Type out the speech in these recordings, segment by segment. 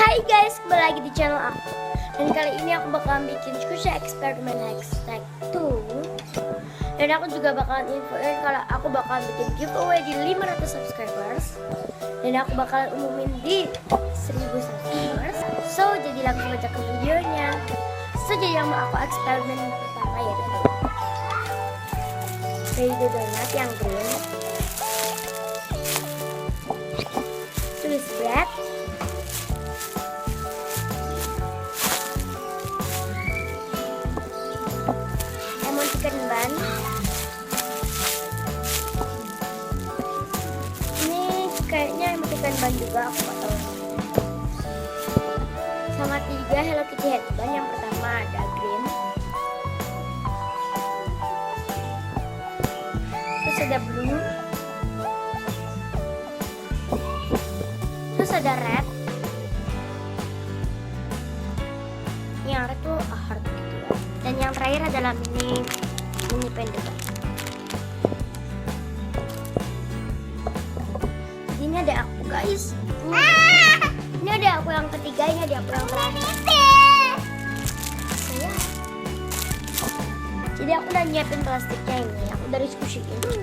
Hai guys, kembali lagi di channel aku. Dan kali ini aku bakalan bikin Squishy eksperimen hashtag 2. Dan aku juga bakalan infoin kalau aku bakalan bikin giveaway di 500 subscribers. Dan aku bakalan umumin di 1000 subscribers. So, jadi langsung aja ke videonya. So, jadi yang mau aku eksperimen pertama yaitu Play-Doh donat yang green, Swiss bread, lemon chicken bun. Ini kayaknya lemon chicken bun juga, aku gak tahu. Sama 3 Hello Kitty headband. Yang pertama ada green, terus ada blue, terus ada red. Yang red tuh heart gitu ya. Dan yang terakhir adalah mini pendek. Ini ada aku guys. Ini ada aku yang ketiga, ini ada aku yang terakhir. Ya. Jadi aku udah nyiapin plastiknya ini. Aku dari Squishy ini.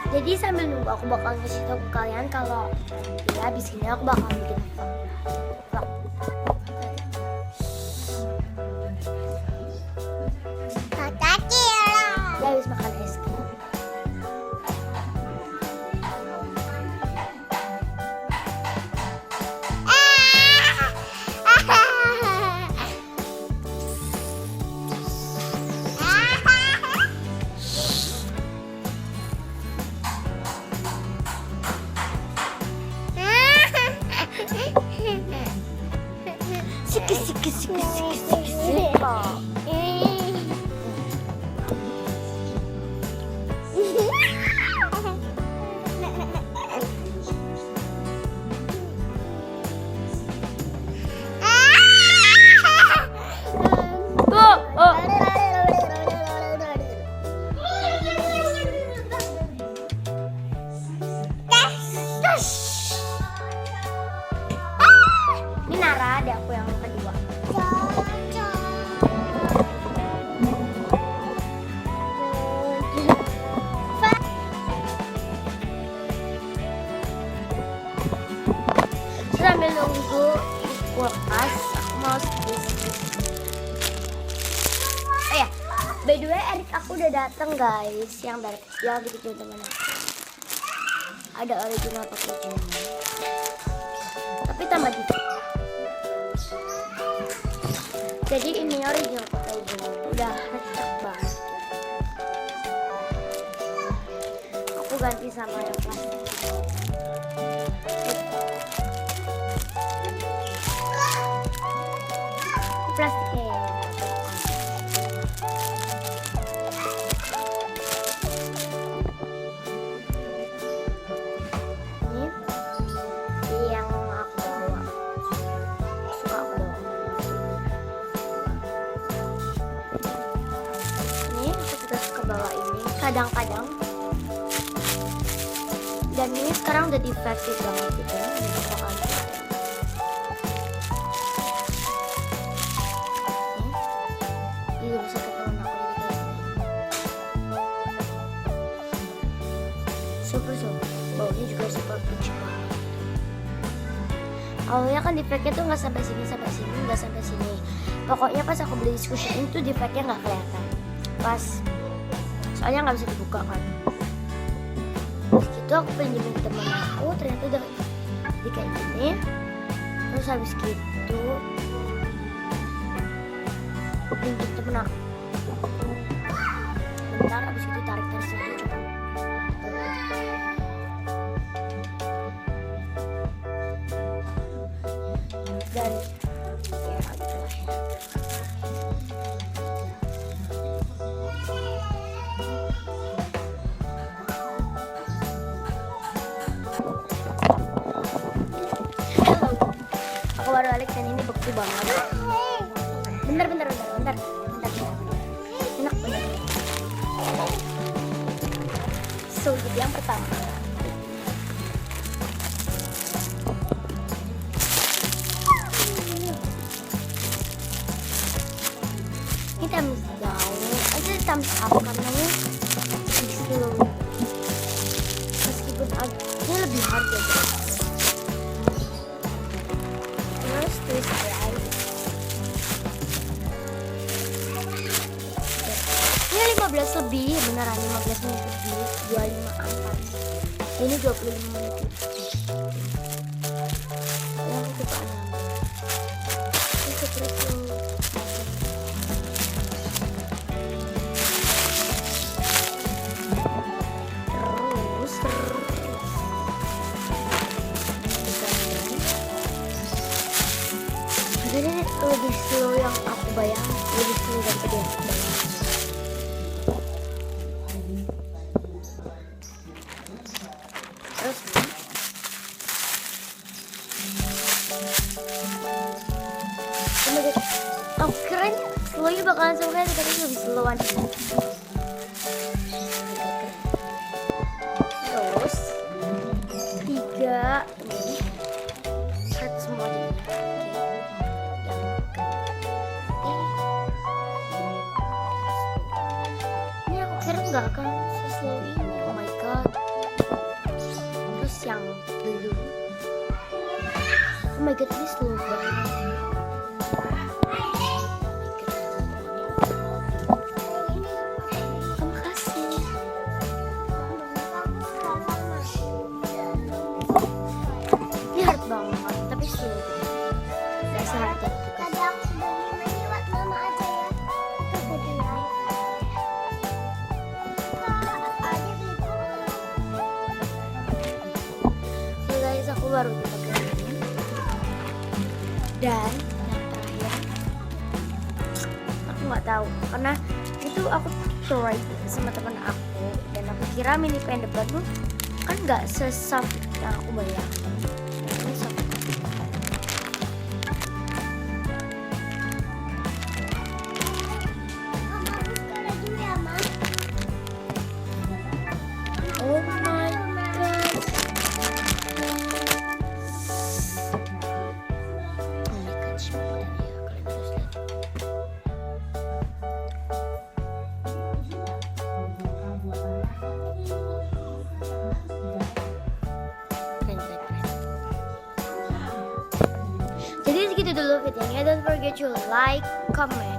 Jadi sambil nunggu aku bakal ngasih tau ke kalian kalau ya abis ini aku bakal bikin vlog. Ya habis makan es krim. Siki. Ini Nara, ada aku yang kedua. Sambil nunggu di kulkas, aku mau skis. Oh ya, by the way Erik aku udah dateng guys, yang dari yang dikecil teman aku. Ada original packaging, tapi tambah dikit. Jadi ini original packaging, udah recek banget. Aku ganti sama yang plastik. Plastiknya ya. Ini yang aku bawa. Suka aku bawa. Ini aku juga suka bawa ini kadang-kadang. Dan ini sekarang udah defective banget gitu ya. Ini bakalan bisa ketemu aku jadi kayak gini. Super baunya juga super peach banget. Awalnya kan defectnya tuh nggak sampai sini, nggak sampai sini. Pokoknya pas aku beli Squishy ini tuh defectnya nggak kelihatan. Pas soalnya nggak bisa dibuka kan. Terus gitu aku pinjemin ke temen aku, ternyata udah di kayak gini. Terus habis gitu pinjam temen aku. Bentar, abis itu tarik sini coba. Dan ya gitu lah ya. Halo, aku baru balik dan ini beku banget. Bentar. Enak bener. sulit yang pertama. Ini thumbs down, aja thumbs up karena ini lebih slow. Meskipun ini lebih hard ya guys. Terus twist right. Ini 15 lebih, beneran 15 menit lebih, 254. Ini 25 menit lebih. Yang kesukaan ini seperti itu. Ini lebih slow yang aku bayangin, lebih slow daripada yang aku bayangin. Terus oh my god, oh keren, slownya bakalan sampai tadi lebih slowan. Terus 3 ini set semua di nggak akan slow ini. Oh my god. Terus yang blue, oh my god, ini slow banget. Terima kasih. Ini hard banget tapi slow. Gak sehard itu. Aku baru dipakai ini. Dan yang terakhir aku nggak tahu karena itu aku try sama teman aku dan aku kira mini pen depan tuh kan nggak sesaf yang aku bayangkan. Ini soft. Oh my god. Jadi segitu dulu videonya. Don't forget to like, comment,